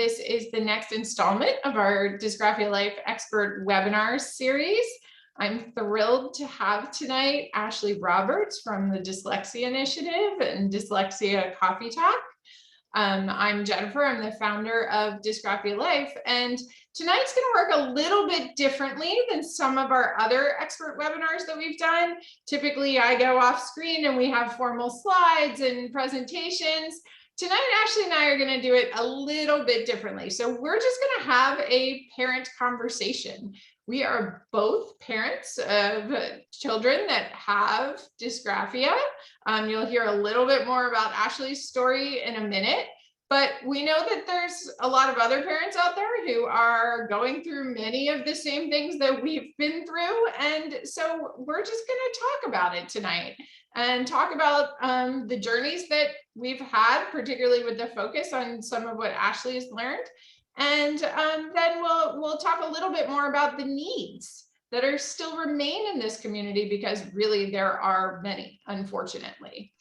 This is the next installment of our Dysgraphia Life expert webinar series. I'm thrilled to have tonight Ashley Roberts from the Dyslexia Initiative and Dyslexia Coffee Talk. I'm Jennifer, I'm the founder of Dysgraphia Life, and tonight's going to work a little bit differently than some of our other expert webinars that we've done. Typically, I go off screen and we have formal slides and presentations. Tonight, Ashley and I are going to do it a little bit differently. So we're just going to have a parent conversation. We are both parents of children that have dysgraphia. You'll hear a little bit more about Ashley's story in a minute, but we know that there's a lot of other parents out there who are going through many of the same things that we've been through. And so we're just going to talk about it tonight and talk about the journeys that we've had, particularly with the focus on some of what Ashley has learned. And then we'll talk a little bit more about the needs that are still remain in this community, because really there are many, unfortunately.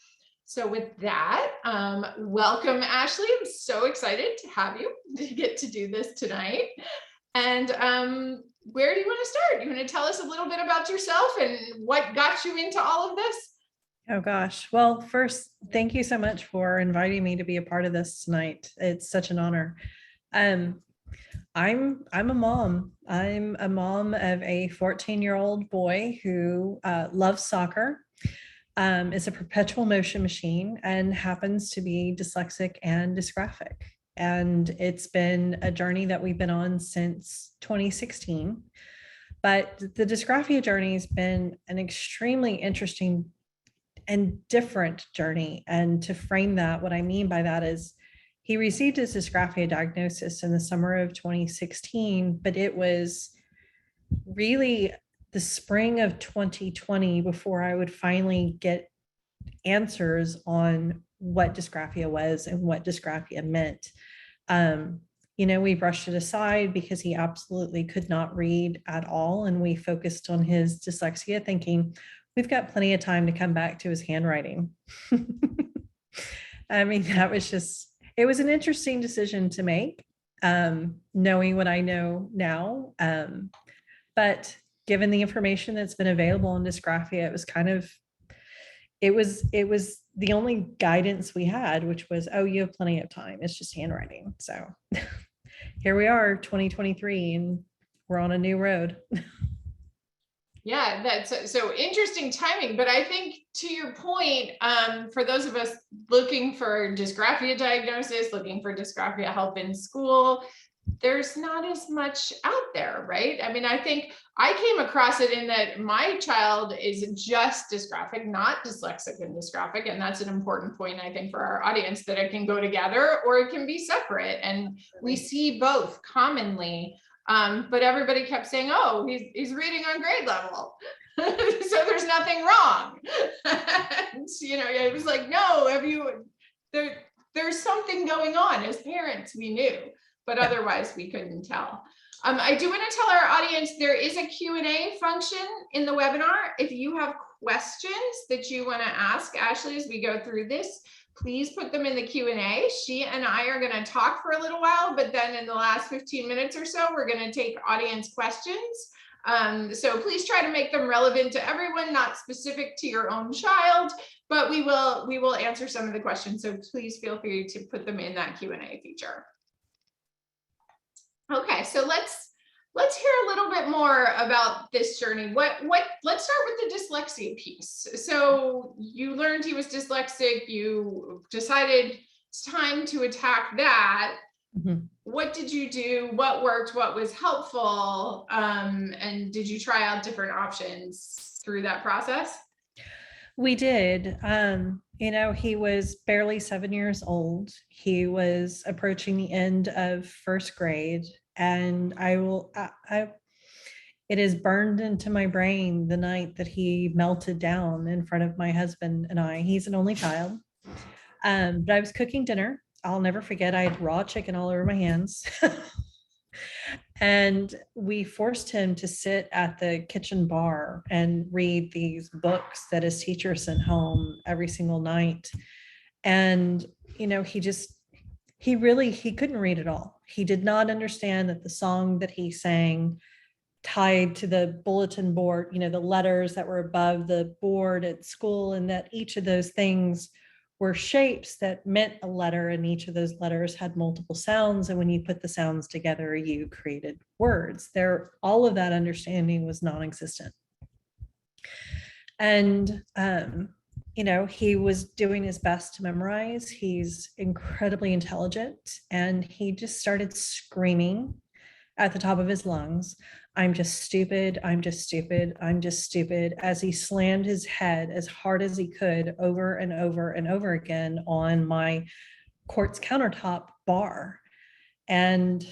So with that, welcome, Ashley. I'm so excited to have you to get to do this tonight. And where do you want to start? You want to tell us a little bit about yourself and what got you into all of this? Oh gosh. Well, first, thank you so much for inviting me to be a part of this tonight. It's such an honor. I'm a mom. I'm a mom of a 14-year-old boy who loves soccer, is a perpetual motion machine, and happens to be dyslexic and dysgraphic. And it's been a journey that we've been on since 2016. But the dysgraphia journey has been an extremely interesting and different journey. And to frame that, what I mean by that is he received his dysgraphia diagnosis in the summer of 2016, but it was really the spring of 2020 before I would finally get answers on what dysgraphia was and what dysgraphia meant. We brushed it aside because he absolutely could not read at all. And we focused on his dyslexia, thinking we've got plenty of time to come back to his handwriting. I mean, it was an interesting decision to make, knowing what I know now. But given the information that's been available on dysgraphia, it was the only guidance we had, which was, oh, you have plenty of time. It's just handwriting. So here we are, 2023, and we're on a new road. Yeah, that's so interesting timing. But I think, to your point, for those of us looking for dysgraphia diagnosis, looking for dysgraphia help in school, there's not as much out there, right? I mean, I think I came across it in that my child is just dysgraphic, not dyslexic and dysgraphic. And that's an important point, I think, for our audience, that it can go together or it can be separate. And we see both commonly. But everybody kept saying, oh, he's reading on grade level. So there's nothing wrong. And, it was like, no, there's something going on. As parents, we knew, but otherwise we couldn't tell. I do want to tell our audience there is a Q&A function in the webinar. If you have questions that you want to ask Ashley as we go through this, please put them in the Q&A. She and I are going to talk for a little while, but then in the last 15 minutes or so, we're going to take audience questions. So please try to make them relevant to everyone, not specific to your own child, but we will answer some of the questions. So please feel free to put them in that Q&A feature. Okay, so let's hear a little bit more about this journey. Let's start with the dyslexia piece. So you learned he was dyslexic. You decided it's time to attack that. Mm-hmm. What did you do? What worked? What was helpful? And did you try out different options through that process? We did. He was barely 7 years old. He was approaching the end of first grade. And it is burned into my brain the night that he melted down in front of my husband and I. He's an only child. But I was cooking dinner. I'll never forget, I had raw chicken all over my hands. And we forced him to sit at the kitchen bar and read these books that his teacher sent home every single night. And, he couldn't read at all. He did not understand that the song that he sang tied to the bulletin board, the letters that were above the board at school, and that each of those things were shapes that meant a letter, and each of those letters had multiple sounds. And when you put the sounds together, you created words. All of that understanding was non-existent. And he was doing his best to memorize. He's incredibly intelligent, and he just started screaming at the top of his lungs, "I'm just stupid, I'm just stupid, I'm just stupid," as he slammed his head as hard as he could over and over and over again on my quartz countertop bar. And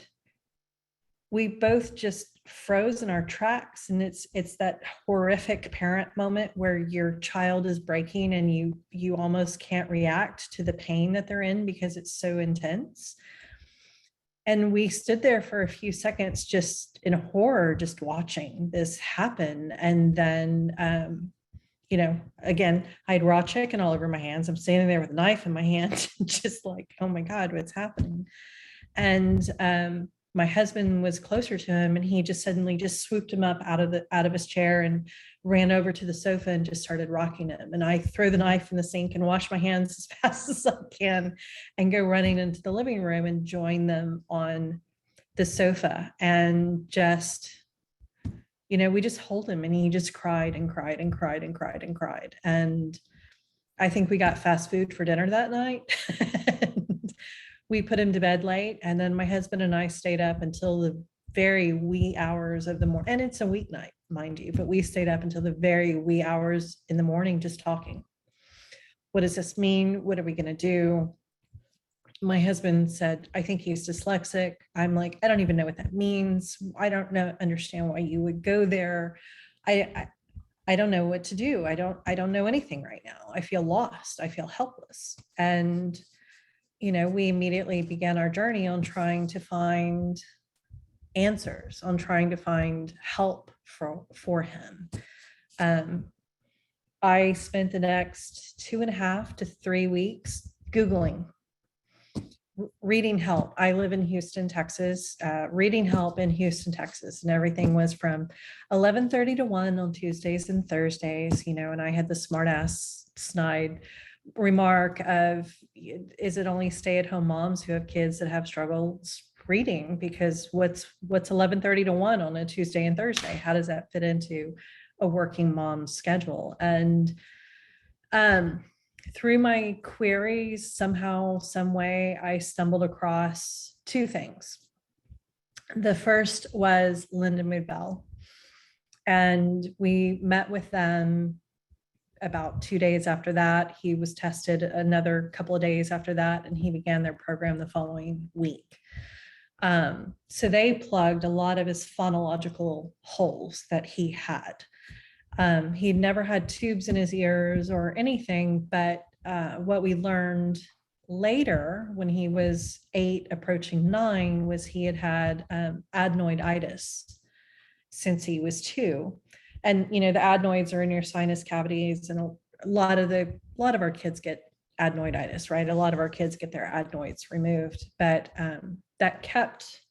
we both just froze in our tracks. And it's that horrific parent moment where your child is breaking and you almost can't react to the pain that they're in because it's so intense. And we stood there for a few seconds just in horror, just watching this happen. And then again, I had raw chicken all over my hands. I'm standing there with a knife in my hand, just like, oh my God, what's happening? And my husband was closer to him, and he just suddenly just swooped him up out of his chair and ran over to the sofa and just started rocking him. And I throw the knife in the sink and wash my hands as fast as I can and go running into the living room and join them on the sofa. And just, we just hold him, and he just cried and cried and cried and cried and cried. And I think we got fast food for dinner that night. We put him to bed late, and then my husband and I stayed up until the very wee hours of the morning. And it's a weeknight, mind you, but we stayed up until the very wee hours in the morning just talking. What does this mean? What are we going to do? My husband said, "I think he's dyslexic." I'm like, "I don't even know what that means. I don't understand why you would go there. I don't know what to do. I don't know anything right now. I feel lost. I feel helpless." And we immediately began our journey on trying to find answers, on trying to find help for him. I spent the next 2.5 to 3 weeks Googling, reading help. I live in Houston, Texas, reading help in Houston, Texas. And everything was from 11:30 to 1 on Tuesdays and Thursdays, and I had the smart ass snide remark of, is it only stay-at-home moms who have kids that have struggles reading? Because what's 11:30 to 1 on a Tuesday and Thursday? How does that fit into a working mom's schedule? And through my queries, somehow, some way, I stumbled across 2 things. The first was Linda Mood Bell, and we met with them about 2 days after that. He was tested another couple of days after that, and he began their program the following week. So they plugged a lot of his phonological holes that he had. He'd never had tubes in his ears or anything, but what we learned later when he was 8 approaching 9 was he had adenoiditis since he was 2. And the adenoids are in your sinus cavities, and a lot of our kids get adenoiditis, right? A lot of our kids get their adenoids removed, but that kept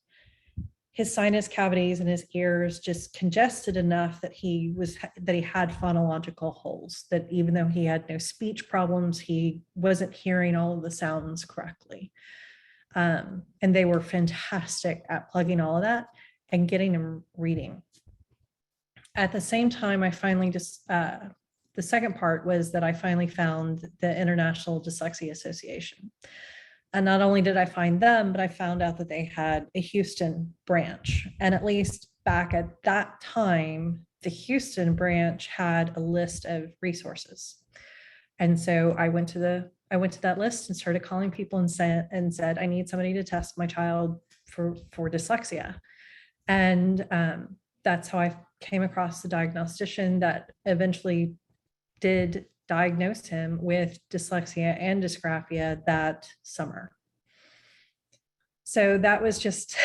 his sinus cavities and his ears just congested enough that he had phonological holes, that even though he had no speech problems, he wasn't hearing all of the sounds correctly. And they were fantastic at plugging all of that and getting him reading. At the same time, I finally the second part was that I finally found the International Dyslexia Association. And not only did I find them, but I found out that they had a Houston branch. And at least back at that time, the Houston branch had a list of resources. And so I went to that list and started calling people and said, "I need somebody to test my child for dyslexia." And that's how I came across the diagnostician that eventually did diagnose him with dyslexia and dysgraphia that summer. So that was just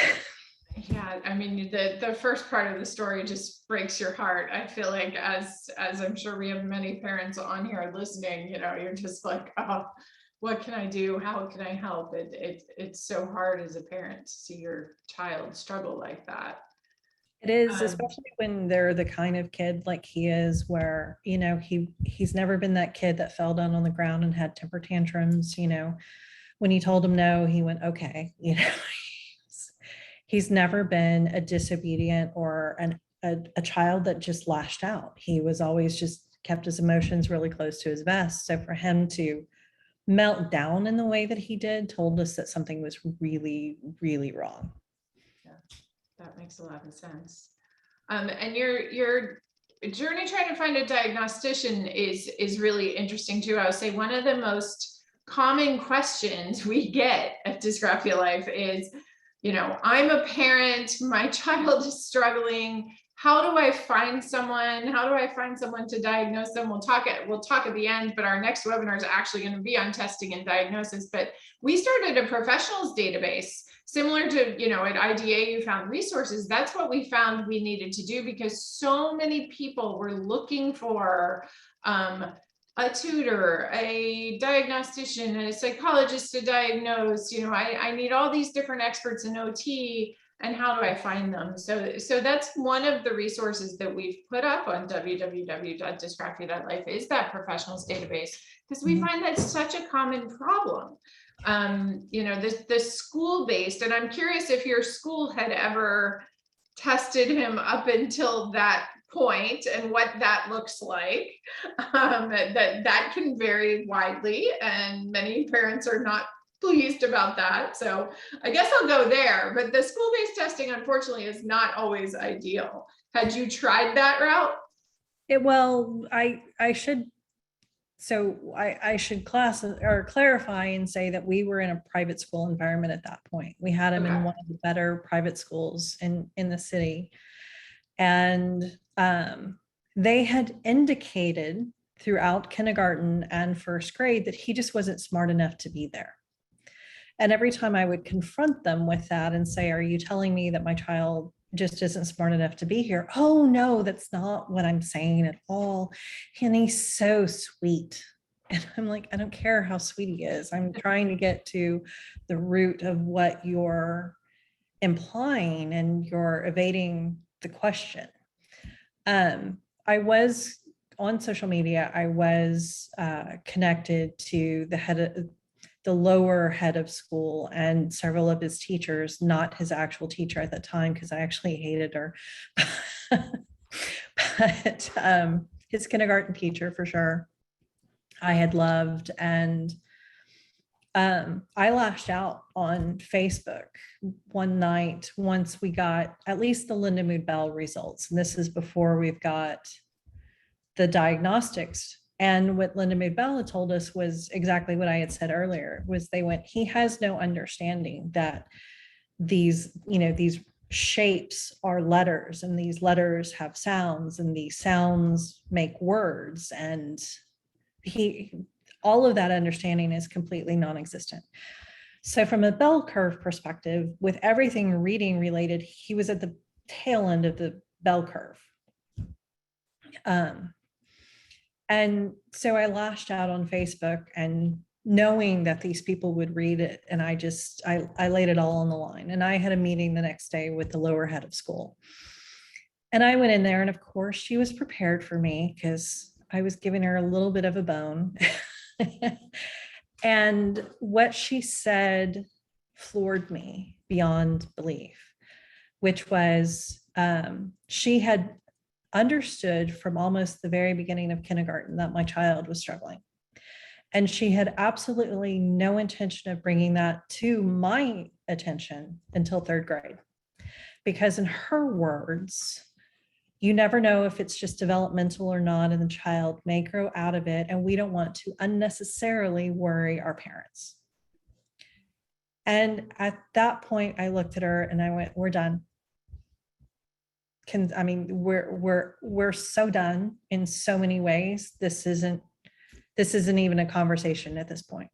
Yeah, I mean, the first part of the story just breaks your heart. I feel like as I'm sure we have many parents on here listening, you're just like, oh, what can I do? How can I help? It's so hard as a parent to see your child struggle like that. It is, Um, especially when they're the kind of kid like he is, where, he's never been that kid that fell down on the ground and had temper tantrums. When you told him no, he went, okay. He's never been a disobedient or a child that just lashed out. He was always just kept his emotions really close to his vest. So for him to melt down in the way that he did told us that something was really, really wrong. yeah, that makes a lot of sense. And your journey trying to find a diagnostician is really interesting too. I would say one of the most common questions we get at Dysgraphia Life is, I'm a parent, my child is struggling. How do I find someone? How do I find someone to diagnose them? We'll talk at the end, but our next webinar is actually going to be on testing and diagnosis. But we started a professionals database similar to, at IDA, you found resources. That's what we found we needed to do because so many people were looking for a tutor, a diagnostician, a psychologist to diagnose. I need all these different experts in OT, and how do I find them? So that's one of the resources that we've put up on www.dysgraphia.life is that professionals database, because we find that's such a common problem. The school-based, and I'm curious if your school had ever tested him up until that point and what that looks like. That can vary widely, and many parents are not pleased about that. So I guess I'll go there, but the school-based testing, unfortunately, is not always ideal. Had you tried that route? I should clarify and say that we were in a private school environment at that point. We had him in one of the better private schools in the city. And they had indicated throughout kindergarten and first grade that he just wasn't smart enough to be there. And every time I would confront them with that and say, are you telling me that my child just isn't smart enough to be here? Oh, no, that's not what I'm saying at all. And he's so sweet. And I'm like, I don't care how sweet he is. I'm trying to get to the root of what you're implying, and you're evading the question. I was on social media. I was connected to the lower head of school and several of his teachers, not his actual teacher at the time, because I actually hated her, but his kindergarten teacher for sure, I had loved. And I lashed out on Facebook one night once we got at least the Linda Mood Bell results. And this is before we've got the diagnostics. And what Linda Mood Bell had told us was exactly what I had said earlier, was he has no understanding that these shapes are letters, and these letters have sounds, and these sounds make words. And all of that understanding is completely non-existent. So from a bell curve perspective, with everything reading related, he was at the tail end of the bell curve. And so I lashed out on Facebook, and knowing that these people would read it, and I laid it all on the line. And I had a meeting the next day with the lower head of school. And I went in there, and of course she was prepared for me because I was giving her a little bit of a bone. And what she said floored me beyond belief, which was she had understood from almost the very beginning of kindergarten that my child was struggling. And she had absolutely no intention of bringing that to my attention until third grade. Because in her words, you never know if it's just developmental or not, and the child may grow out of it, and we don't want to unnecessarily worry our parents. And at that point, I looked at her and I went, we're done. We're so done in so many ways. This isn't even a conversation at this point.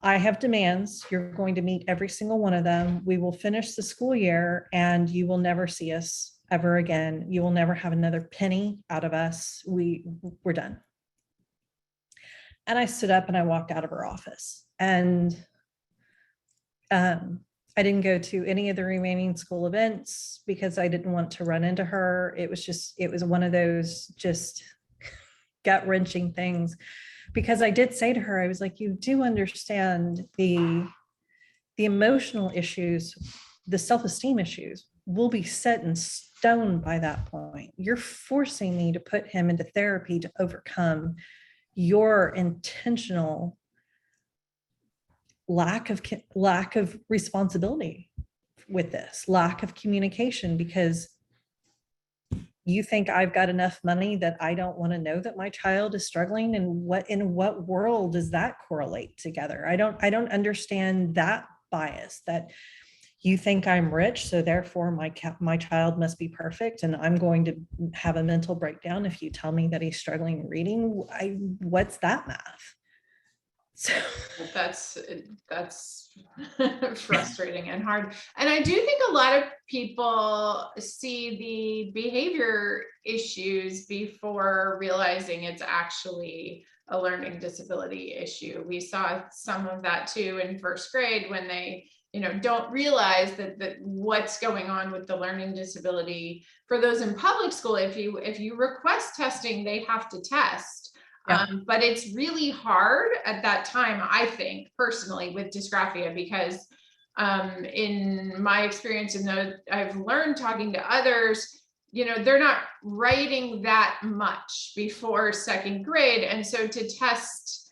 I have demands. You're going to meet every single one of them. We will finish the school year, and you will never see us ever again. You will never have another penny out of us. We're done. And I stood up and I walked out of her office. And I didn't go to any of the remaining school events because I didn't want to run into her. It was one of those just gut-wrenching things, because I did say to her, I was like, you do understand the emotional issues, the self-esteem issues will be set in stone by that point. You're forcing me to put him into therapy to overcome your intentional lack of responsibility with this, lack of communication, because you think I've got enough money that I don't want to know that my child is struggling. And in what world does that correlate together? I don't understand that bias, that you think I'm rich, so therefore my child must be perfect, and I'm going to have a mental breakdown if you tell me that he's struggling reading. What's that math? So that's frustrating and hard. And I do think a lot of people see the behavior issues before realizing it's actually a learning disability issue. We saw some of that too in first grade, when they don't realize that what's going on with the learning disability. For those in public school, if you request testing, they have to test. yeah. But it's really hard at that time, I think, personally, with dysgraphia, because in my experience, and I've learned talking to others, they're not writing that much before second grade. And so to test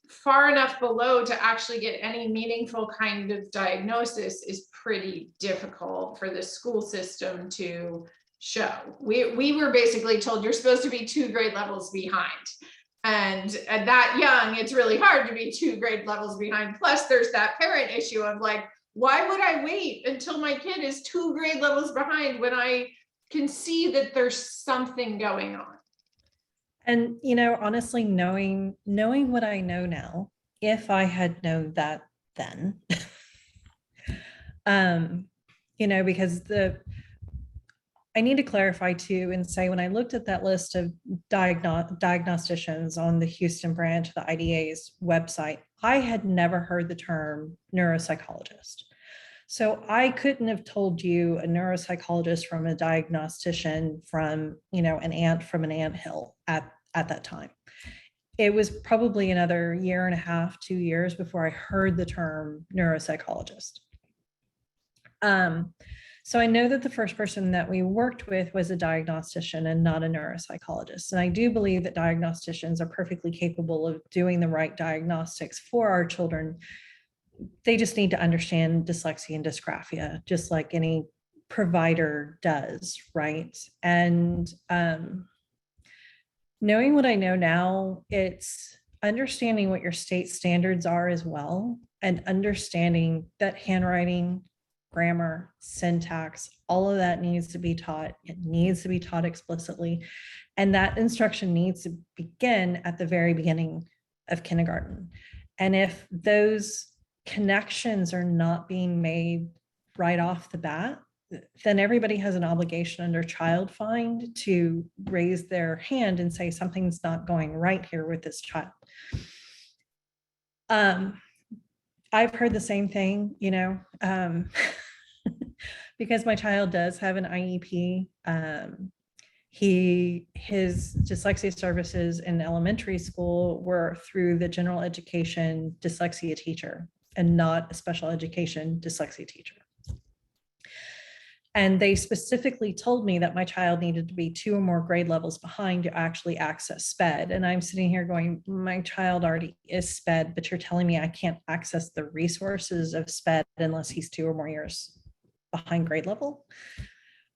far enough below to actually get any meaningful kind of diagnosis is pretty difficult for the school system to show. We were basically told you're supposed to be 2 grade levels behind. And at that young, it's really hard to be 2 grade levels behind. Plus, there's that parent issue of like, why would I wait until my kid is 2 grade levels behind when I can see that there's something going on? And, honestly, knowing what I know now, if I had known that then, because I need to clarify too and say, when I looked at that list of diagnosticians on the Houston branch of the IDA's website, I had never heard the term neuropsychologist. So I couldn't have told you a neuropsychologist from a diagnostician from, an ant from an anthill at that time. It was probably another 1.5 to 2 years before I heard the term neuropsychologist. So I know that the first person that we worked with was a diagnostician and not a neuropsychologist. And I do believe that diagnosticians are perfectly capable of doing the right diagnostics for our children. They just need to understand dyslexia and dysgraphia, just like any provider does, right? And knowing what I know now, it's understanding what your state standards are as well, and understanding that handwriting, grammar, syntax, all of that needs to be taught. It needs to be taught explicitly. And that instruction needs to begin at the very beginning of kindergarten. And if those connections are not being made right off the bat, then everybody has an obligation under child find to raise their hand and say something's not going right here with this child. I've heard the same thing, because my child does have an IEP. His dyslexia services in elementary school were through the general education dyslexia teacher and not a special education dyslexia teacher. And they specifically told me that my child needed to be 2 or more grade levels behind to actually access SPED. And I'm sitting here going, my child already is SPED, but you're telling me I can't access the resources of SPED unless he's 2 or more years behind grade level,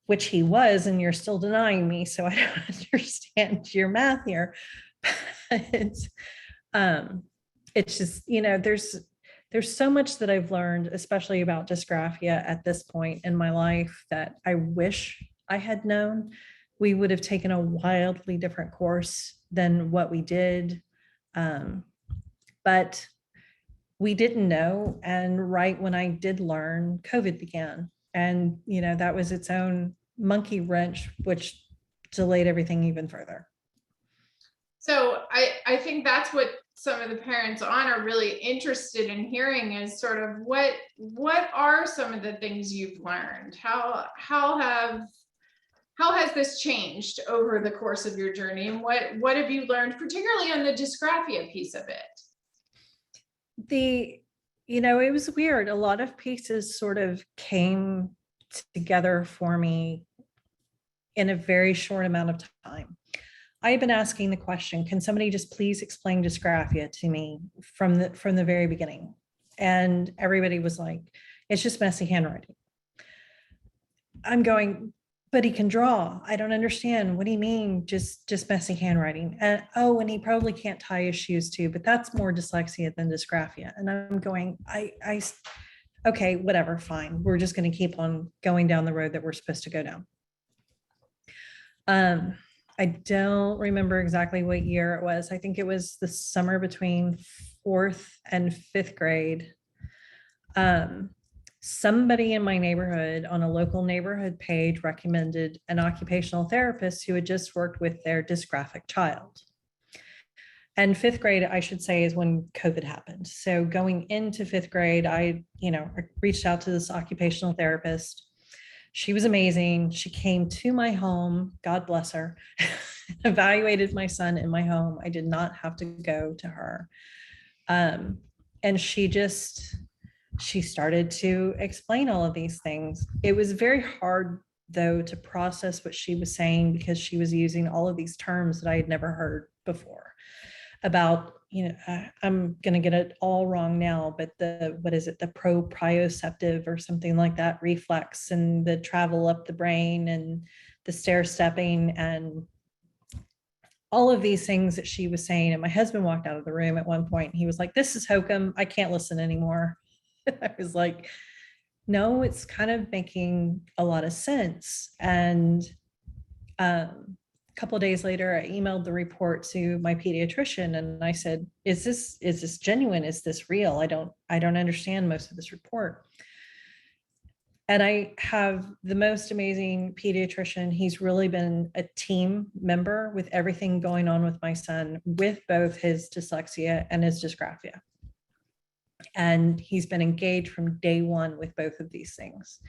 which he was, and you're still denying me. So I don't understand your math here. It's just, there's so much that I've learned, especially about dysgraphia at this point in my life, that I wish I had known. We would have taken a wildly different course than what we did. But we didn't know. And right when I did learn, COVID began. And, that was its own monkey wrench, which delayed everything even further. So I think that's what some of the parents on are really interested in hearing is sort of what are some of the things you've learned? How has this changed over the course of your journey, and what have you learned, particularly on the dysgraphia piece of it? It was weird. A lot of pieces sort of came together for me in a very short amount of time. I had been asking the question, can somebody just please explain dysgraphia to me from the very beginning? And everybody was like, it's just messy handwriting. I'm going, but he can draw. I don't understand. What do you mean just messy handwriting? And oh, and he probably can't tie his shoes too, but that's more dyslexia than dysgraphia. And I'm going, okay, whatever, fine. We're just going to keep on going down the road that we're supposed to go down. I don't remember exactly what year it was. I think it was the summer between 4th and 5th grade. Somebody in my neighborhood on a local neighborhood page recommended an occupational therapist who had just worked with their dysgraphic child. And 5th grade, I should say, is when COVID happened. So going into 5th grade, I reached out to this occupational therapist. She was amazing. She came to my home, God bless her, evaluated my son in my home. I did not have to go to her. And she started to explain all of these things. It was very hard, though, to process what she was saying because she was using all of these terms that I had never heard before about, I'm going to get it all wrong now, but the proprioceptive or something like that, reflex, and the travel up the brain and the stair stepping and all of these things that she was saying. And my husband walked out of the room at one point. And he was like, this is hokum. I can't listen anymore. I was like, no, it's kind of making a lot of sense. And a couple of days later, I emailed the report to my pediatrician and I said, is this genuine? Is this real? I don't understand most of this report. And I have the most amazing pediatrician. He's really been a team member with everything going on with my son, with both his dyslexia and his dysgraphia. And he's been engaged from day one with both of these things.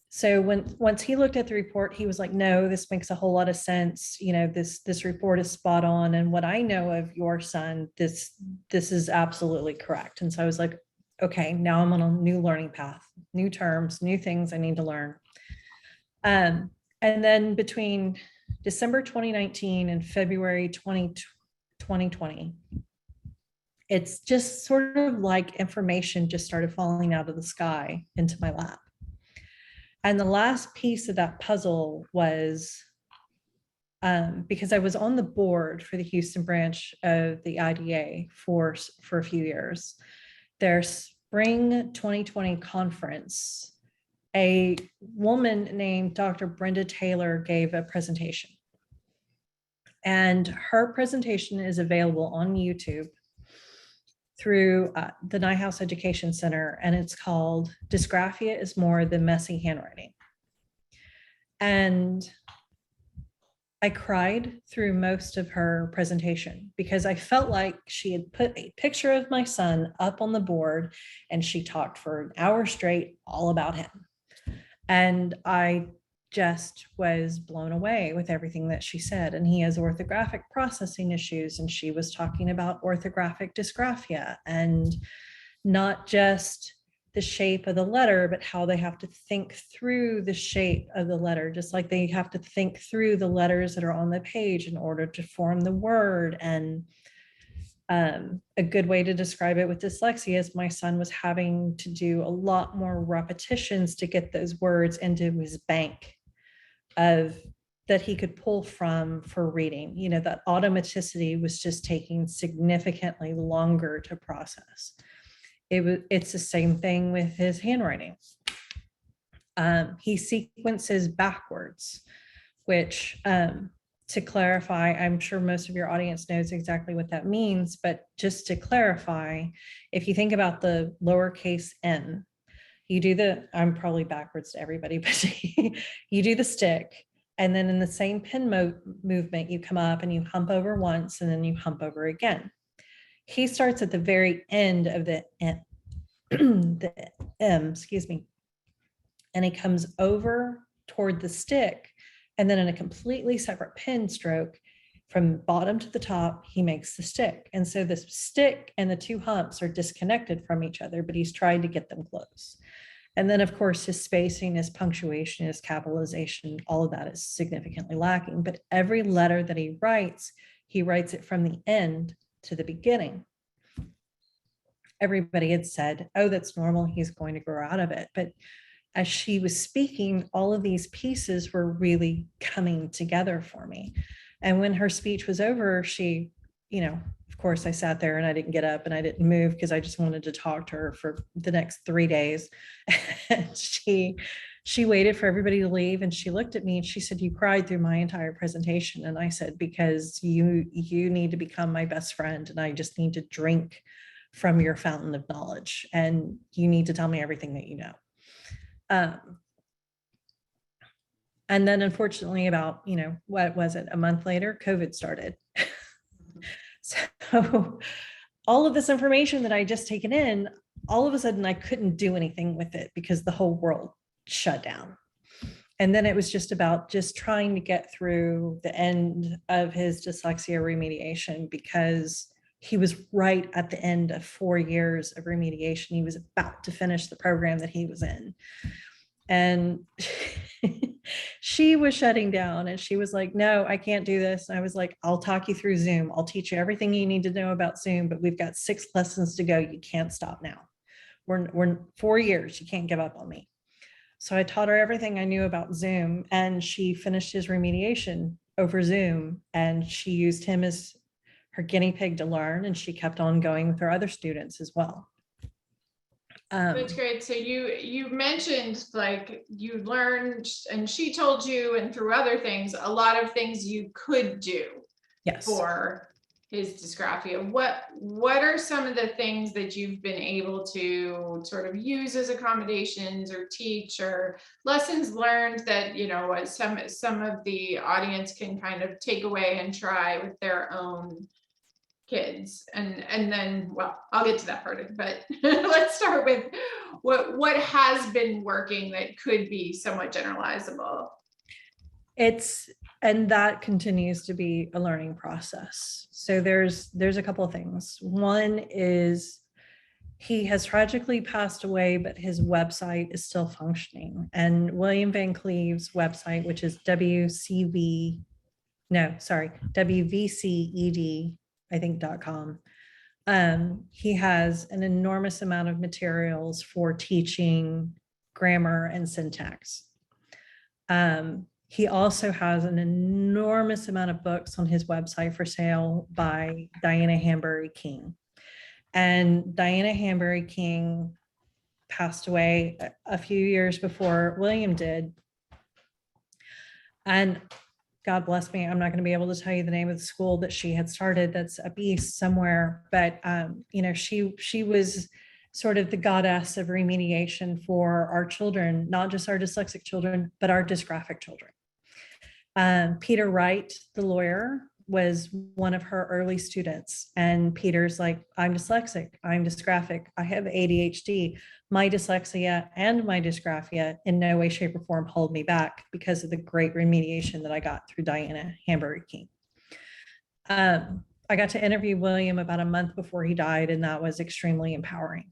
So once he looked at the report, he was like, no, this makes a whole lot of sense. This report is spot on. And what I know of your son, this is absolutely correct. And so I was like, okay, now I'm on a new learning path, new terms, new things I need to learn. And then between December 2019 and February 2020, it's just sort of like information just started falling out of the sky into my lap. And the last piece of that puzzle was because I was on the board for the Houston branch of the IDA for a few years. Their spring 2020 conference, a woman named Dr. Brenda Taylor gave a presentation. And her presentation is available on YouTube through the Nyhouse Education Center, and it's called Dysgraphia is More Than Messy Handwriting. And I cried through most of her presentation because I felt like she had put a picture of my son up on the board and she talked for an hour straight all about him. And I just was blown away with everything that she said. And he has orthographic processing issues. And she was talking about orthographic dysgraphia and not just the shape of the letter, but how they have to think through the shape of the letter, just like they have to think through the letters that are on the page in order to form the word. And a good way to describe it with dyslexia is my son was having to do a lot more repetitions to get those words into his bank of that he could pull from for reading. That automaticity was just taking significantly longer to process. It's the same thing with his handwriting. He sequences backwards, which to clarify, I'm sure most of your audience knows exactly what that means, but just to clarify, if you think about the lowercase n, I'm probably backwards to everybody, but you do the stick, and then in the same pen movement, you come up and you hump over once, and then you hump over again. He starts at the very end of the M, the M, excuse me, and he comes over toward the stick, and then in a completely separate pen stroke from bottom to the top, he makes the stick. And so the stick and the two humps are disconnected from each other, but he's trying to get them close. And then, of course, his spacing, his punctuation, his capitalization, all of that is significantly lacking. But every letter that he writes it from the end to the beginning. Everybody had said, oh, that's normal. He's going to grow out of it. But as she was speaking, all of these pieces were really coming together for me. And when her speech was over, she, of course, I sat there and I didn't get up and I didn't move because I just wanted to talk to her for the next 3 days. And she waited for everybody to leave, and she looked at me and she said, you cried through my entire presentation. And I said, because you need to become my best friend, and I just need to drink from your fountain of knowledge, and you need to tell me everything that you know. And then unfortunately, about, what was it, a month later, COVID started. So all of this information that I just taken in, all of a sudden I couldn't do anything with it because the whole world shut down. And then it was just about just trying to get through the end of his dyslexia remediation, because he was right at the end of 4 years of remediation. He was about to finish the program that he was in. And she was shutting down, and she was like, no, I can't do this. And I was like, I'll talk you through Zoom. I'll teach you everything you need to know about Zoom, but we've got 6 lessons to go. You can't stop now. We're 4 years. You can't give up on me. So I taught her everything I knew about Zoom, and she finished his remediation over Zoom, and she used him as her guinea pig to learn, and she kept on going with her other students as well. That's great. So you mentioned, like, you learned, and she told you, and through other things, a lot of things you could do. Yes. For his dysgraphia. What are some of the things that you've been able to sort of use as accommodations or teach, or lessons learned that, some of the audience can kind of take away and try with their own kids? And then, well, I'll get to that part of it, but let's start with what has been working that could be somewhat generalizable. And that continues to be a learning process. So there's a couple of things. One is he has tragically passed away, but his website is still functioning. And William Van Cleve's website, which is WVCED, I think .com. He has an enormous amount of materials for teaching grammar and syntax. He also has an enormous amount of books on his website for sale by Diana Hanbury King. And Diana Hanbury King passed away a few years before William did. And God bless me, I'm not going to be able to tell you the name of the school that she had started that's up east somewhere, but she was sort of the goddess of remediation for our children, not just our dyslexic children, but our dysgraphic children. Peter Wright, the lawyer, was one of her early students. And Peter's like, I'm dyslexic, I'm dysgraphic, I have ADHD. My dyslexia and my dysgraphia in no way, shape, or form hold me back because of the great remediation that I got through Diana Hanbury King. I got to interview William about a month before he died, and that was extremely empowering.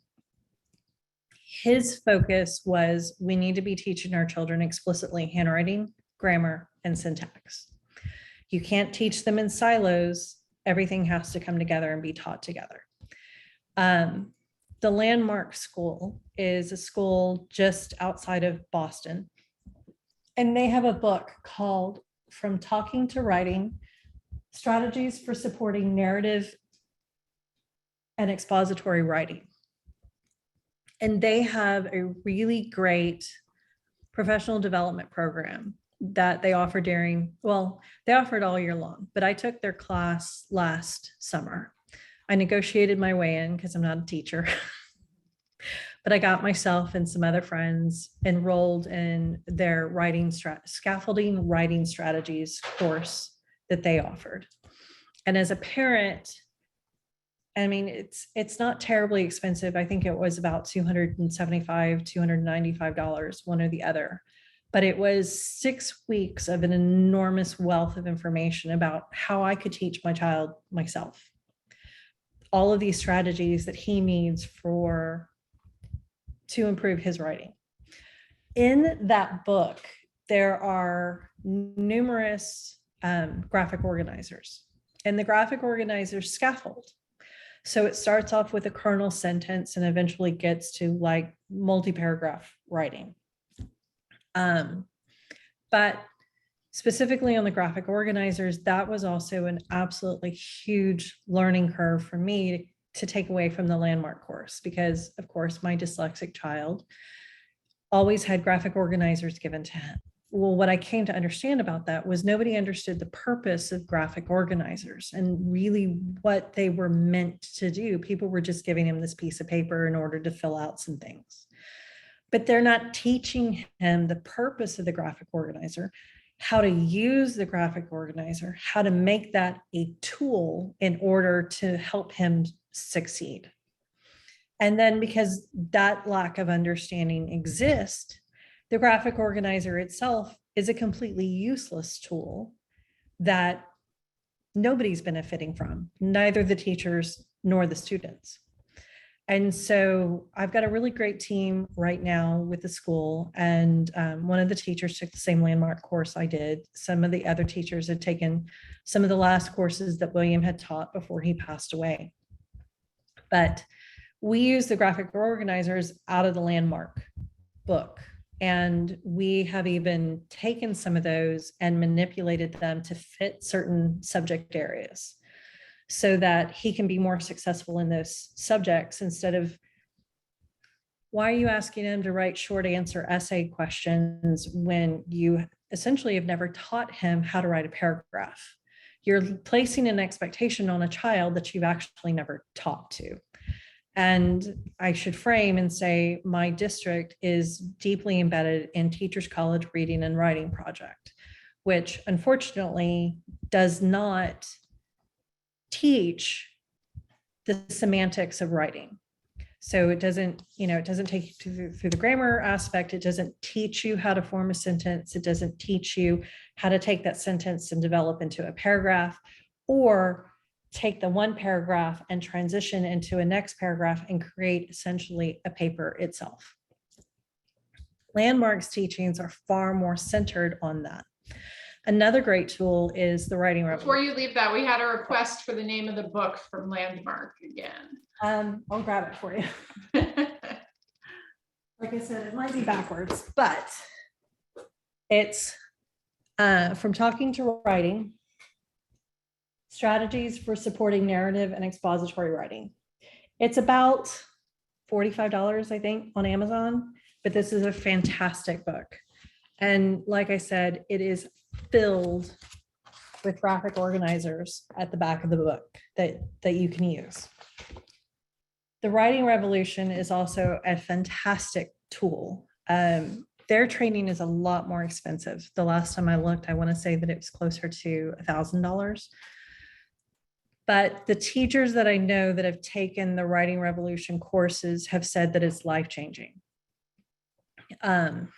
His focus was, we need to be teaching our children explicitly handwriting, grammar, and syntax. You can't teach them in silos. Everything has to come together and be taught together. The Landmark School is a school just outside of Boston. And they have a book called From Talking to Writing, Strategies for Supporting Narrative and Expository Writing. And they have a really great professional development program that they offer they offer it all year long, but I took their class last summer. I negotiated my way in because I'm not a teacher, but I got myself and some other friends enrolled in their scaffolding writing strategies course that they offered. And as a parent, I mean, it's not terribly expensive. I think it was about $275, $295, one or the other. But it was 6 weeks of an enormous wealth of information about how I could teach my child myself. All of these strategies that he needs to improve his writing. In that book, there are numerous graphic organizers, and the graphic organizers scaffold. So it starts off with a kernel sentence and eventually gets to like multi-paragraph writing. But specifically on the graphic organizers, that was also an absolutely huge learning curve for me to take away from the landmark course, because of course my dyslexic child always had graphic organizers given to him. Well, what I came to understand about that was nobody understood the purpose of graphic organizers and really what they were meant to do. People were just giving him this piece of paper in order to fill out some things. But they're not teaching him the purpose of the graphic organizer, how to use the graphic organizer, how to make that a tool in order to help him succeed. And then because that lack of understanding exists, the graphic organizer itself is a completely useless tool that nobody's benefiting from, neither the teachers nor the students. And so I've got a really great team right now with the school. And one of the teachers took the same landmark course I did. Some of the other teachers had taken some of the last courses that William had taught before he passed away. But we use the graphic organizers out of the landmark book. And we have even taken some of those and manipulated them to fit certain subject areas so that he can be more successful in those subjects, instead of, why are you asking him to write short answer essay questions when you essentially have never taught him how to write a paragraph? You're placing an expectation on a child that you've actually never taught to. And I should frame and say my district is deeply embedded in Teachers College Reading and Writing Project, which unfortunately does not teach the semantics of writing. So it doesn't take you through the grammar aspect. It doesn't teach you how to form a sentence. It doesn't teach you how to take that sentence and develop into a paragraph, or take the one paragraph and transition into a next paragraph and create essentially a paper itself. Landmark's teachings are far more centered on that. Another great tool is the writing revolution. Before you leave that, we had a request for the name of the book from Landmark again. I'll grab it for you. Like I said, it might be backwards, but it's From Talking to Writing: Strategies for Supporting Narrative and Expository Writing. It's about $45, I think, on Amazon, but this is a fantastic book. And like I said, it is filled with graphic organizers at the back of the book that you can use. The Writing Revolution is also a fantastic tool. Their training is a lot more expensive. The last time I looked, I want to say that it was closer to $1,000. But the teachers that I know that have taken the Writing Revolution courses have said that it's life-changing. Go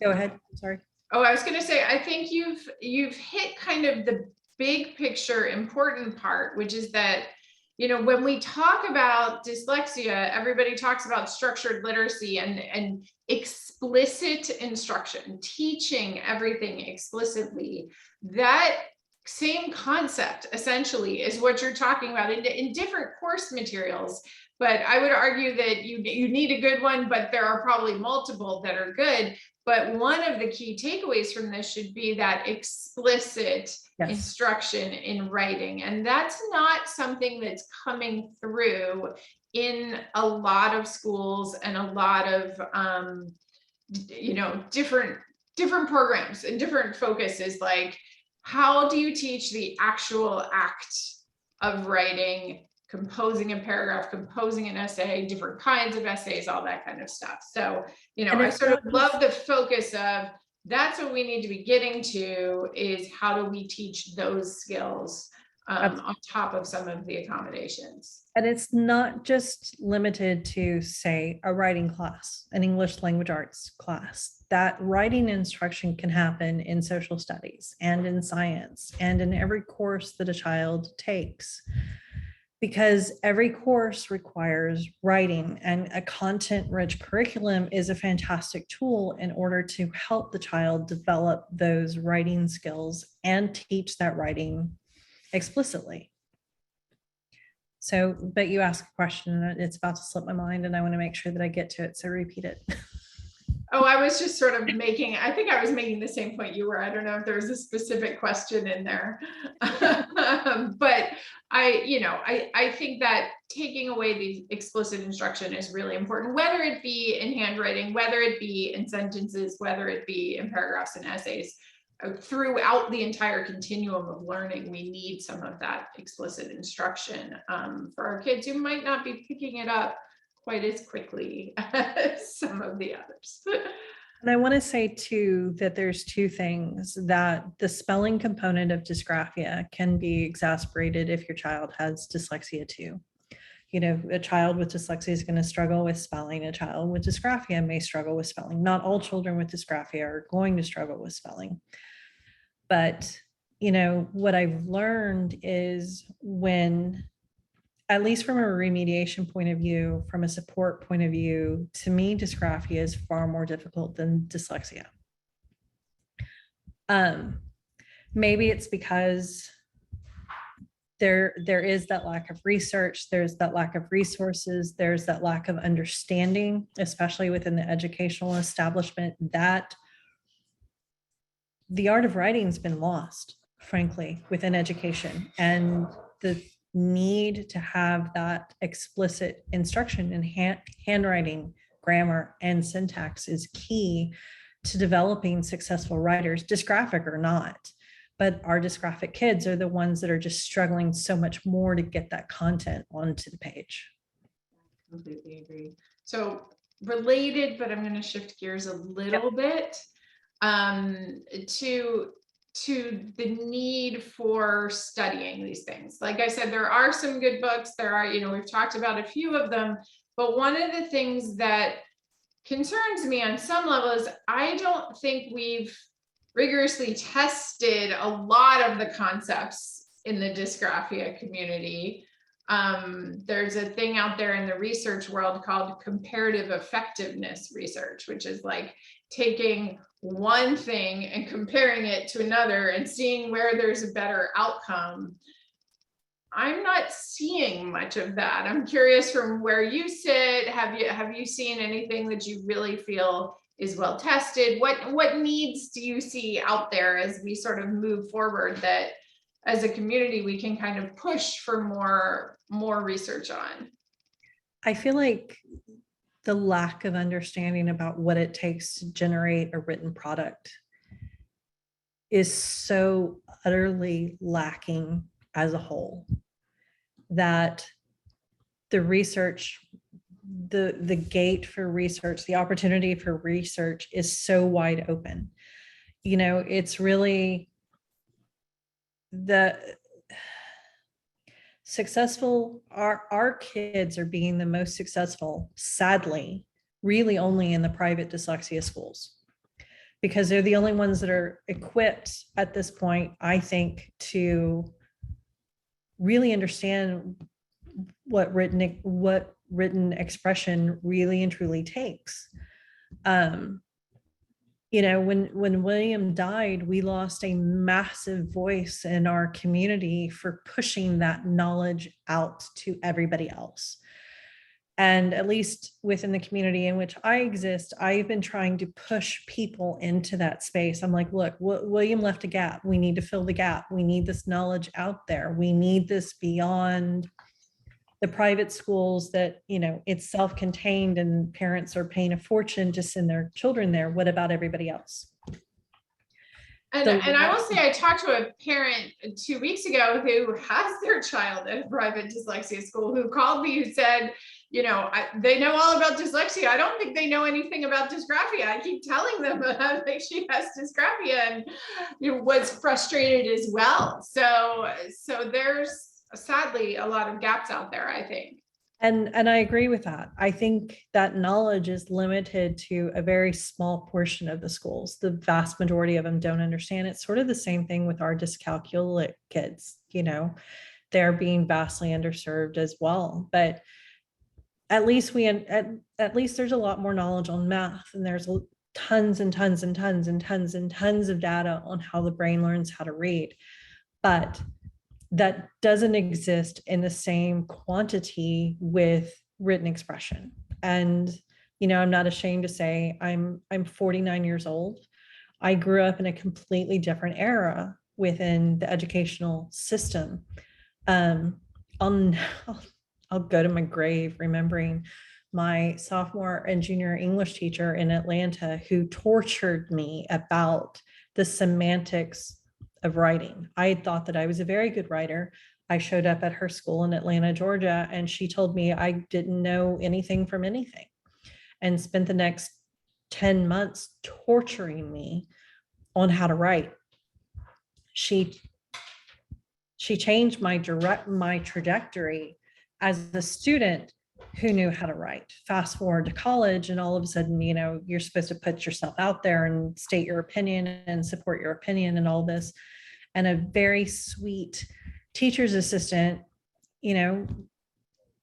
ahead. Sorry. Oh, I was going to say, I think you've hit kind of the big picture important part, which is that, when we talk about dyslexia, everybody talks about structured literacy and explicit instruction, teaching everything explicitly. That same concept essentially is what you're talking about in different course materials. But I would argue that you need a good one, but there are probably multiple that are good. But one of the key takeaways from this should be that explicit instruction in writing. And that's not something that's coming through in a lot of schools and a lot of, different programs and different focuses. Like, how do you teach the actual act of writing, composing a paragraph, composing an essay, different kinds of essays, all that kind of stuff. So, I sort of love the focus of, that's what we need to be getting to, is how do we teach those skills on top of some of the accommodations. And it's not just limited to, say, a writing class, an English language arts class. That writing instruction can happen in social studies and in science and in every course that a child takes, because every course requires writing, and a content-rich curriculum is a fantastic tool in order to help the child develop those writing skills and teach that writing explicitly. So, but you asked a question and it's about to slip my mind and I want to make sure that I get to it. So repeat it. Oh, I was just sort of I think I was making the same point you were. I don't know if there was a specific question in there. But I think that taking away the explicit instruction is really important, whether it be in handwriting, whether it be in sentences, whether it be in paragraphs and essays. Throughout the entire continuum of learning, we need some of that explicit instruction for our kids who might not be picking it up quite as quickly as some of the others. And I want to say too that there's two things: that the spelling component of dysgraphia can be exacerbated if your child has dyslexia too. You know, a child with dyslexia is going to struggle with spelling. A child with dysgraphia may struggle with spelling. Not all children with dysgraphia are going to struggle with spelling. But, you know, what I've learned is when, at least from a remediation point of view, from a support point of view, to me, dysgraphia is far more difficult than dyslexia. Maybe it's because there is that lack of research, there's that lack of resources, there's that lack of understanding, especially within the educational establishment, that the art of writing has been lost, frankly, within education. And the need to have that explicit instruction in handwriting, grammar, and syntax is key to developing successful writers, dysgraphic or not. But our dysgraphic kids are the ones that are just struggling so much more to get that content onto the page. Completely agree. So related, but I'm going to shift gears a little bit to the need for studying these things. Like I said, there are some good books. There are, we've talked about a few of them, but one of the things that concerns me on some level is I don't think we've rigorously tested a lot of the concepts in the dysgraphia community. There's a thing out there in the research world called comparative effectiveness research, which is like taking one thing and comparing it to another and seeing where there's a better outcome. I'm not seeing much of that. I'm curious, from where you sit, have you seen anything that you really feel is well tested? What needs do you see out there as we sort of move forward that as a community we can kind of push for more research on? I feel like the lack of understanding about what it takes to generate a written product is so utterly lacking as a whole, that the research, the gate for research, the opportunity for research is so wide open. It's really the successful, our kids are being the most successful, sadly, really only in the private dyslexia schools, because they're the only ones that are equipped at this point, I think, to really understand what written expression really and truly takes. When William died, we lost a massive voice in our community for pushing that knowledge out to everybody else. And at least within the community in which I exist, I've been trying to push people into that space. I'm like, look, William left a gap. We need to fill the gap. We need this knowledge out there. We need this beyond the private schools that, it's self-contained and parents are paying a fortune to send their children there. What about everybody else? And I will say, I talked to a parent 2 weeks ago who has their child at a private dyslexia school, who called me, who said they know all about dyslexia. I don't think they know anything about dysgraphia. I keep telling them that she has dysgraphia and was frustrated as well. So there's sadly a lot of gaps out there, I think. And I agree with that. I think that knowledge is limited to a very small portion of the schools. The vast majority of them don't understand. It's sort of the same thing with our dyscalculic kids, they're being vastly underserved as well. But at least at least there's a lot more knowledge on math, and there's tons and tons and tons and tons and tons of data on how the brain learns how to read. But that doesn't exist in the same quantity with written expression. And, I'm not ashamed to say I'm 49 years old. I grew up in a completely different era within the educational system. I'll go to my grave remembering my sophomore and junior English teacher in Atlanta who tortured me about the semantics of writing. I had thought that I was a very good writer. I showed up at her school in Atlanta, Georgia, and she told me I didn't know anything from anything, and spent the next 10 months torturing me on how to write. She changed my trajectory as a student who knew how to write. Fast forward to college, and all of a sudden, you're supposed to put yourself out there and state your opinion and support your opinion and all this. And a very sweet teacher's assistant,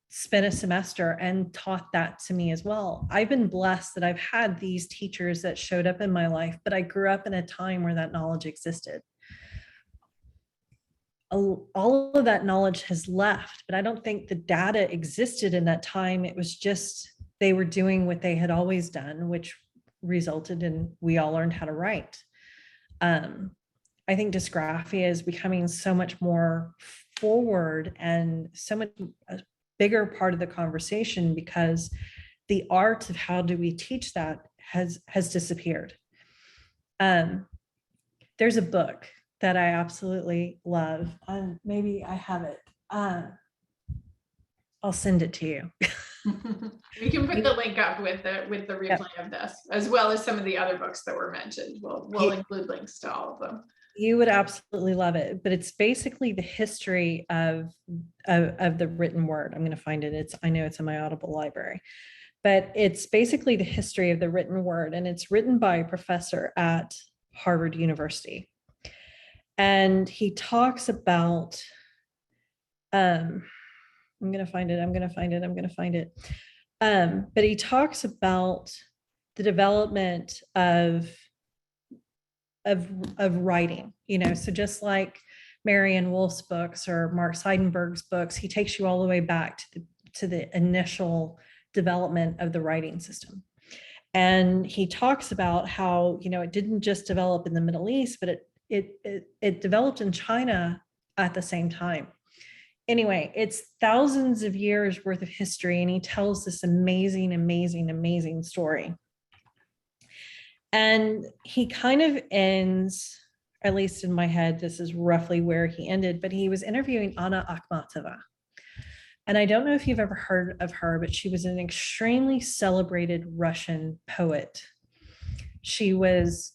spent a semester and taught that to me as well. I've been blessed that I've had these teachers that showed up in my life, but I grew up in a time where that knowledge existed. All of that knowledge has left, but I don't think the data existed in that time. It was just they were doing what they had always done, which resulted in we all learned how to write. I think dysgraphia is becoming so much more forward and so much a bigger part of the conversation because the art of how do we teach that has disappeared. There's a book that I absolutely love. Maybe I have it. I'll send it to you. We can put the link up with the replay of this, as well as some of the other books that were mentioned. We'll include links to all of them. You would absolutely love it, but it's basically the history of the written word. I'm going to find it. I know it's in my Audible library, but it's basically the history of the written word, and it's written by a professor at Harvard University. And he talks about, I'm going to find it. But he talks about the development of writing, so just like Marianne Wolf's books or Mark Seidenberg's books, he takes you all the way back to the initial development of the writing system. And he talks about how, it didn't just develop in the Middle East, but it developed in China at the same time. Anyway, it's thousands of years worth of history, and he tells this amazing, amazing, amazing story. And he kind of ends, at least in my head, this is roughly where he ended, but he was interviewing Anna Akhmatova. And I don't know if you've ever heard of her, but she was an extremely celebrated Russian poet. She was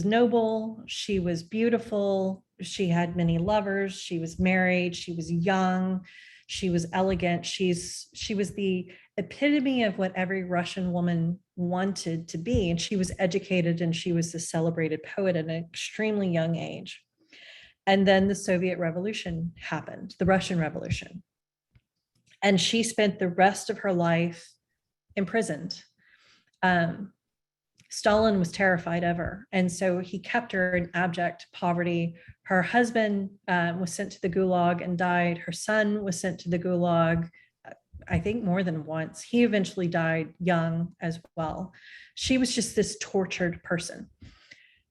noble, she was beautiful, she had many lovers, she was married, she was young, she was elegant. She was the epitome of what every Russian woman wanted to be. And she was educated, and she was a celebrated poet at an extremely young age. And then the Soviet Revolution happened, the Russian Revolution. And she spent the rest of her life imprisoned. Stalin was terrified of her. And so he kept her in abject poverty. Her husband was sent to the Gulag and died. Her son was sent to the Gulag, I think more than once. He eventually died young as well. She was just this tortured person.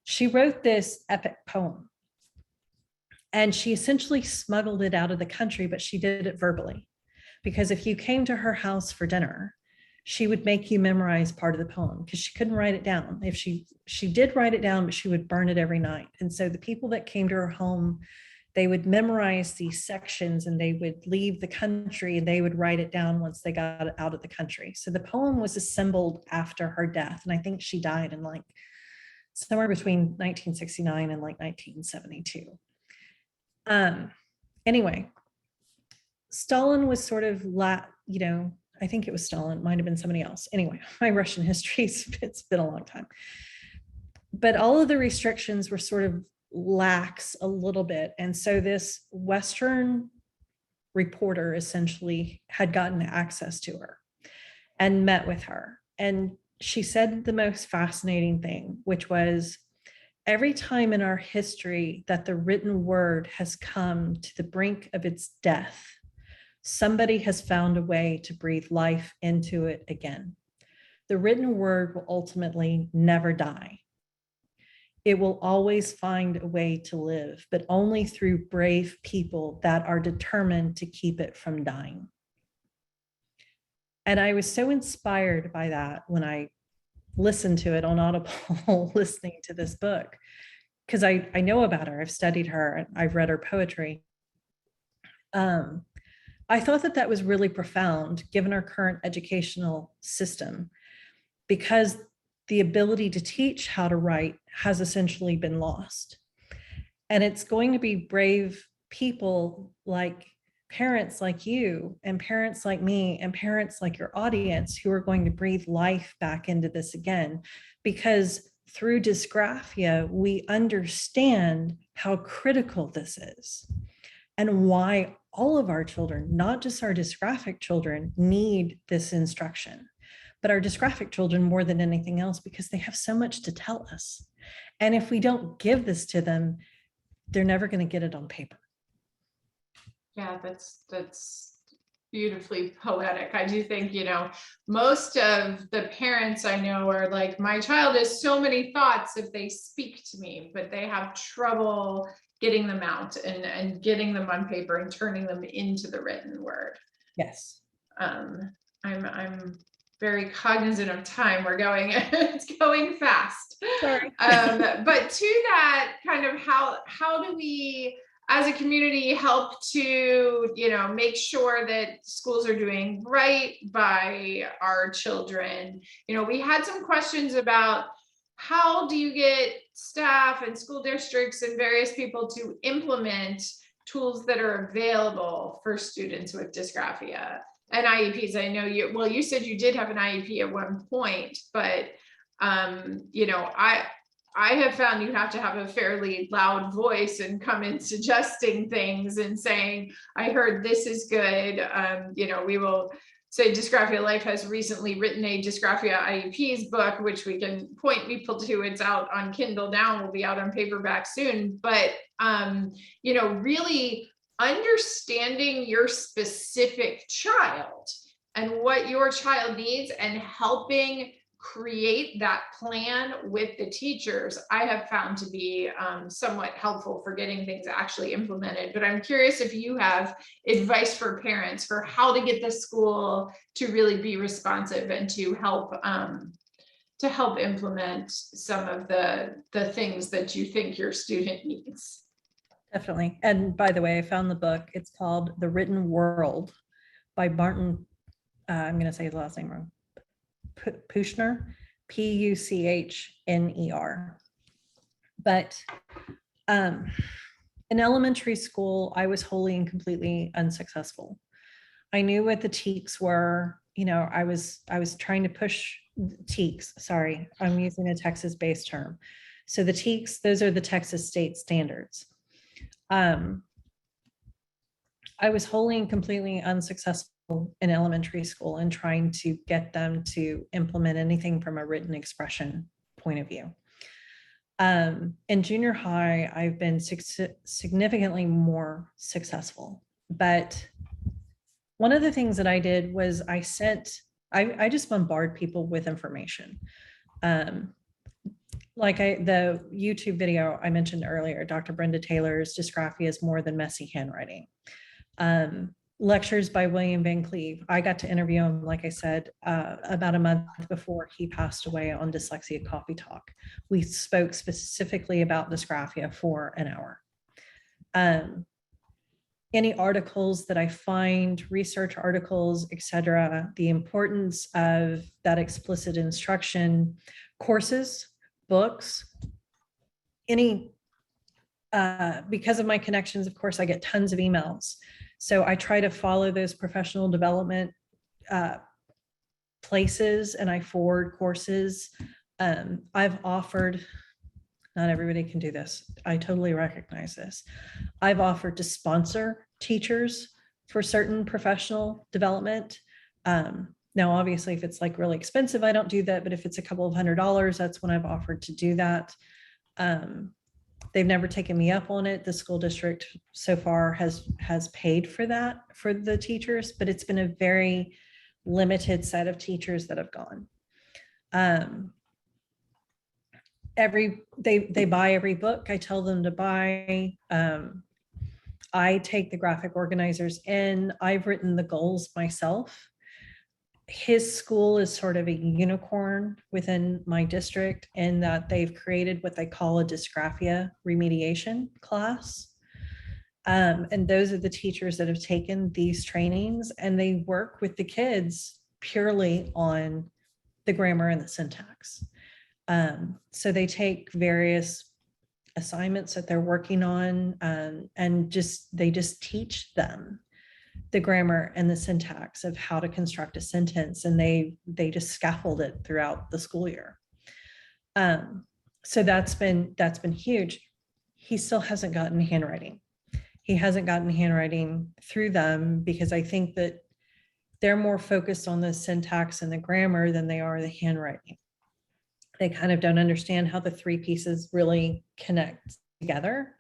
She wrote this epic poem, and she essentially smuggled it out of the country, but she did it verbally. Because if you came to her house for dinner, she would make you memorize part of the poem because she couldn't write it down. If she did write it down, but she would burn it every night. And so the people that came to her home, they would memorize these sections and they would leave the country and they would write it down once they got out of the country. So the poem was assembled after her death. And I think she died in like somewhere between 1969 and like 1972. Anyway, Stalin was sort of, I think it was Stalin, might have been somebody else. Anyway, my Russian history, it's been a long time. But all of the restrictions were sort of lax a little bit. And so this Western reporter essentially had gotten access to her and met with her. And she said the most fascinating thing, which was, every time in our history that the written word has come to the brink of its death, somebody has found a way to breathe life into it again. The written word will ultimately never die. It will always find a way to live, but only through brave people that are determined to keep it from dying. And I was so inspired by that when I listened to it on Audible, listening to this book, because I know about her. I've studied her. I've read her poetry. I thought that that was really profound given our current educational system, because the ability to teach how to write has essentially been lost. And it's going to be brave people like parents like you and parents like me and parents like your audience who are going to breathe life back into this again, because through dysgraphia, we understand how critical this is and why all of our children, not just our dysgraphic children, need this instruction, but our dysgraphic children more than anything else, because they have so much to tell us. And if we don't give this to them, they're never going to get it on paper. Yeah, that's beautifully poetic. I do think, most of the parents I know are like, my child has so many thoughts if they speak to me, but they have trouble getting them out and getting them on paper and turning them into the written word. Yes. I'm very cognizant of time. We're going, it's going fast. Sorry. But to that kind of, how do we as a community help to, make sure that schools are doing right by our children? We had some questions about, how do you get staff and school districts and various people to implement tools that are available for students with dysgraphia and IEPs? I know you said you did have an IEP at one point, but I have found you have to have a fairly loud voice and come in suggesting things and saying, I heard this is good. We will say Dysgraphia Life has recently written a Dysgraphia IEPs book, which we can point people to. It's out on Kindle now, will be out on paperback soon. But, really understanding your specific child and what your child needs and helping create that plan with the teachers, I have found to be somewhat helpful for getting things actually implemented. But I'm curious if you have advice for parents for how to get the school to really be responsive and to help implement some of the things that you think your student needs. Definitely. And by the way, I found the book. It's called The Written World by Martin. I'm going to say his last name wrong. Puchner, Puchner. But in elementary school, I was wholly and completely unsuccessful. I knew what the TEKS were. I was trying to push TEKS. Sorry, I'm using a Texas-based term. So the TEKS, those are the Texas state standards. I was wholly and completely unsuccessful in elementary school and trying to get them to implement anything from a written expression point of view. In junior high, I've been significantly more successful. But one of the things that I did was I just bombard people with information. Like the YouTube video I mentioned earlier, Dr. Brenda Taylor's Dysgraphia is More Than Messy Handwriting. Lectures by William Van Cleve. I got to interview him, like I said, about a month before he passed away on Dyslexia Coffee Talk. We spoke specifically about dysgraphia for an hour. Any articles that I find, research articles, etc., the importance of that explicit instruction, courses, books, because of my connections, of course, I get tons of emails. So I try to follow those professional development places, and I forward courses. I've offered, not everybody can do this. I totally recognize this. I've offered to sponsor teachers for certain professional development. Now, obviously, if it's like really expensive, I don't do that. But if it's a couple of $100s, that's when I've offered to do that. They've never taken me up on it. The school district so far has paid for that for the teachers, but it's been a very limited set of teachers that have gone. They buy every book I tell them to buy. I take the graphic organizers in. I've written the goals myself. His school is sort of a unicorn within my district in that they've created what they call a dysgraphia remediation class. And those are the teachers that have taken these trainings, and they work with the kids purely on the grammar and the syntax. So they take various assignments that they're working on, and they just teach them the grammar and the syntax of how to construct a sentence, and they just scaffold it throughout the school year. So that's been huge. He still hasn't gotten handwriting. He hasn't gotten handwriting through them because I think that they're more focused on the syntax and the grammar than they are the handwriting. They kind of don't understand how the three pieces really connect together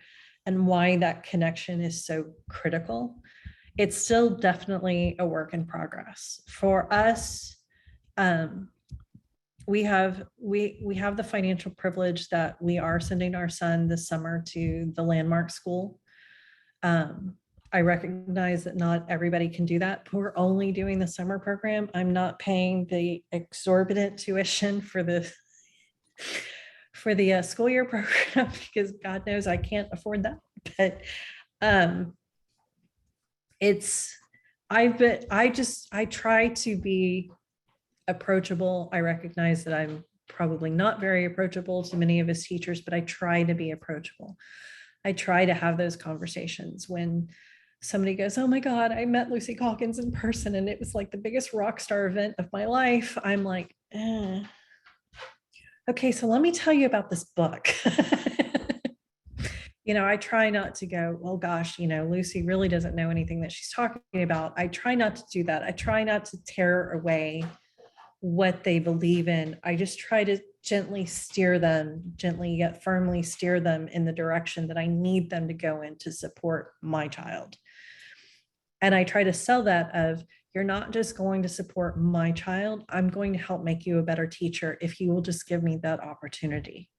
and why that connection is so critical. It's still definitely a work in progress. For us, we have the financial privilege that we are sending our son this summer to the landmark school. I recognize that not everybody can do that. We're only doing the summer program. I'm not paying the exorbitant tuition for the school year program because God knows I can't afford that. But I try to be approachable. I recognize that I'm probably not very approachable to many of his teachers, but I try to be approachable. I try to have those conversations when somebody goes, oh my God, I met Lucy Calkins in person and it was like the biggest rock star event of my life. I'm like, okay, so let me tell you about this book. I try not to go, oh gosh, Lucy really doesn't know anything that she's talking about. I try not to do that. I try not to tear away what they believe in. I just try to gently yet firmly steer them in the direction that I need them to go in to support my child. And I try to sell that of, you're not just going to support my child, I'm going to help make you a better teacher if you will just give me that opportunity.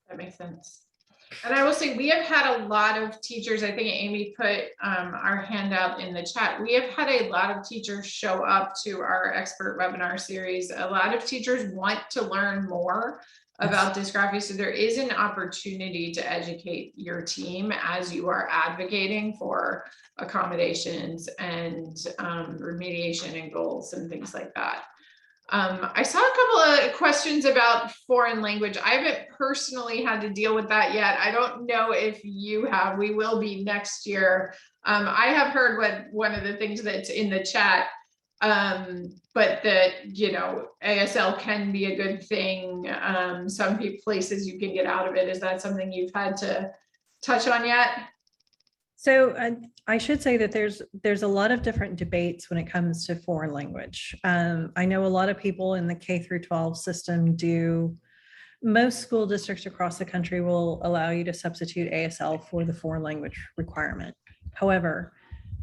That makes sense. And I will say, we have had a lot of teachers, I think Amy put our handout in the chat. We have had a lot of teachers show up to our expert webinar series. A lot of teachers want to learn more about dysgraphia. So there is an opportunity to educate your team as you are advocating for accommodations and remediation and goals and things like that. I saw a couple of questions about foreign language. I haven't personally had to deal with that yet. I don't know if you have. We will be next year. I have heard what one of the things that's in the chat, but that, ASL can be a good thing. Some places you can get out of it. Is that something you've had to touch on yet? So I should say that there's a lot of different debates when it comes to foreign language. I know a lot of people in the K through 12 system do. Most school districts across the country will allow you to substitute ASL for the foreign language requirement. However,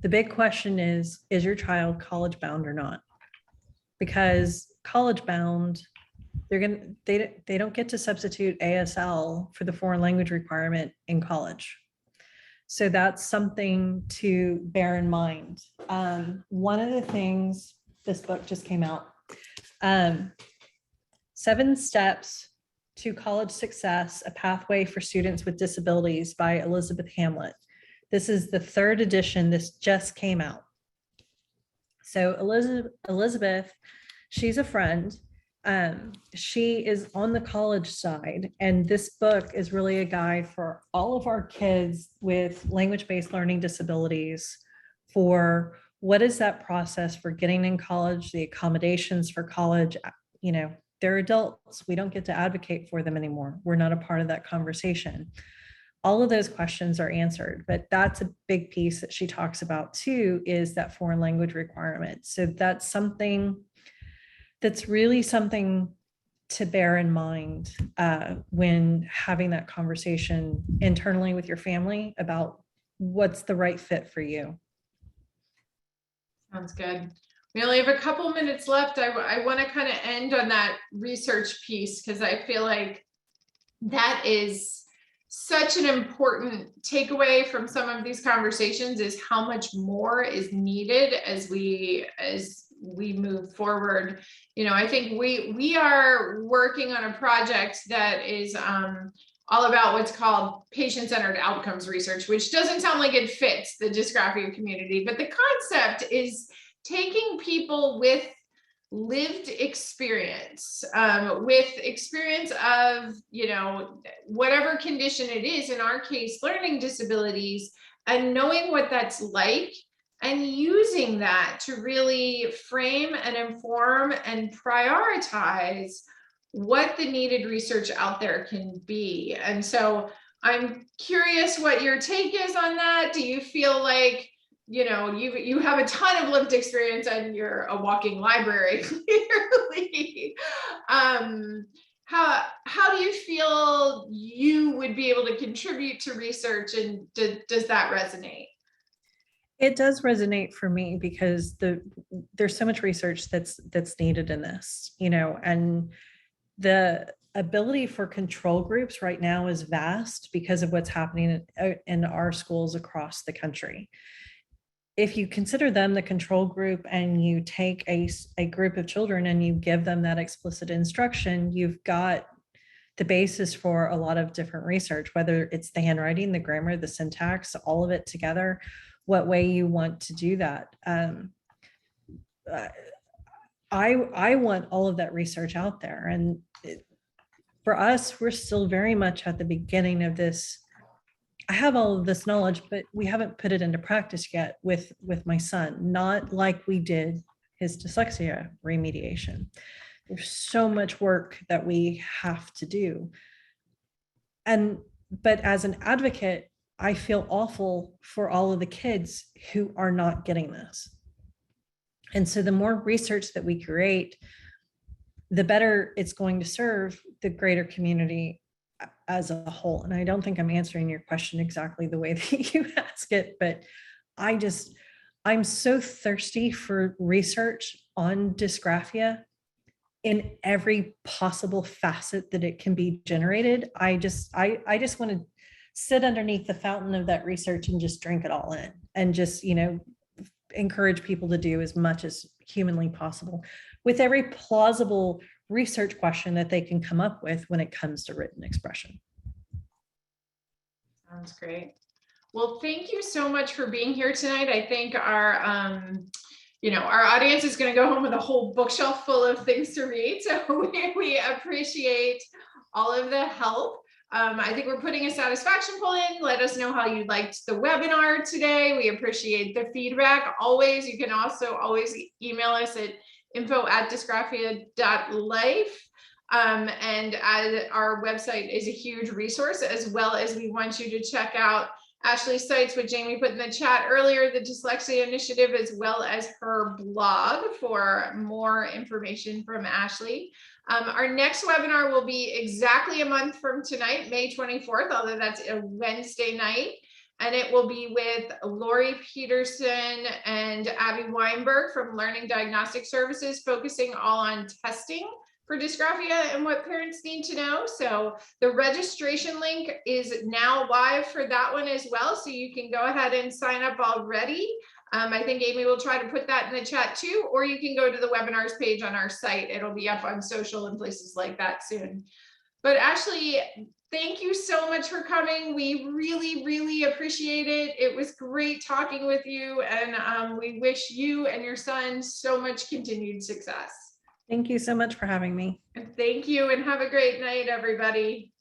the big question is your child college bound or not? Because college bound, they don't get to substitute ASL for the foreign language requirement in college. So that's something to bear in mind. One of the things, this book just came out, 7 steps to College Success, A Pathway for Students with Disabilities by Elizabeth Hamlet. This is the 3rd edition. This just came out. So Elizabeth, she's a friend. She is on the college side, and this book is really a guide for all of our kids with language-based learning disabilities for what is that process for getting in college, the accommodations for college. You know, they're adults. We don't get to advocate for them anymore. We're not a part of that conversation. All of those questions are answered, but that's a big piece that she talks about too, is that foreign language requirement. So that's something that's really something to bear in mind when having that conversation internally with your family about what's the right fit for you. Sounds good. We only have a couple minutes left. I want to kind of end on that research piece, because I feel like that is such an important takeaway from some of these conversations, is how much more is needed as we move forward. You know, I think we are working on a project that is all about what's called patient-centered outcomes research, which doesn't sound like it fits the dysgraphia community, but the concept is taking people with lived experience, with experience of, you know, whatever condition it is, in our case, learning disabilities, and knowing what that's like, and using that to really frame and inform and prioritize what the needed research out there can be. And so I'm curious what your take is on that. Do you feel like, you know, you have a ton of lived experience and you're a walking library, clearly. How do you feel you would be able to contribute to research, and does that resonate? It does resonate for me, because there's so much research that's needed in this, you know, and the ability for control groups right now is vast because of what's happening in our schools across the country. If you consider them the control group, and you take a group of children and you give them that explicit instruction, you've got the basis for a lot of different research, whether it's the handwriting, the grammar, the syntax, all of it together, what way you want to do that. I want all of that research out there. And for us, we're still very much at the beginning of this. I have all of this knowledge, but we haven't put it into practice yet with my son, not like we did his dyslexia remediation. There's so much work that we have to do. But as an advocate, I feel awful for all of the kids who are not getting this. And so the more research that we create, the better it's going to serve the greater community as a whole. And I don't think I'm answering your question exactly the way that you ask it, but I'm so thirsty for research on dysgraphia in every possible facet that it can be generated. I just want to sit underneath the fountain of that research and just drink it all in, and just, you know, encourage people to do as much as humanly possible with every plausible research question that they can come up with when it comes to written expression. Sounds great. Well, thank you so much for being here tonight. I think our our audience is going to go home with a whole bookshelf full of things to read. So we appreciate all of the help. I think we're putting a satisfaction poll in. Let us know how you liked the webinar today. We appreciate the feedback. Always, you can also always email us at info@dysgraphia.life. And our website is a huge resource, as well as we want you to check out Ashley's sites, what Jamie put in the chat earlier, the Dyslexia Initiative, as well as her blog for more information from Ashley. Our next webinar will be exactly a month from tonight, May 24th, although that's a Wednesday night. And it will be with Lori Peterson and Abby Weinberg from Learning Diagnostic Services, focusing all on testing for dysgraphia and what parents need to know. So the registration link is now live for that one as well. So you can go ahead and sign up already. I think Amy will try to put that in the chat too, or you can go to the webinars page on our site. It'll be up on social and places like that soon. But Ashley, thank you so much for coming. We really, really appreciate it. It was great talking with you, and we wish you and your son so much continued success. Thank you so much for having me. Thank you, and have a great night, everybody.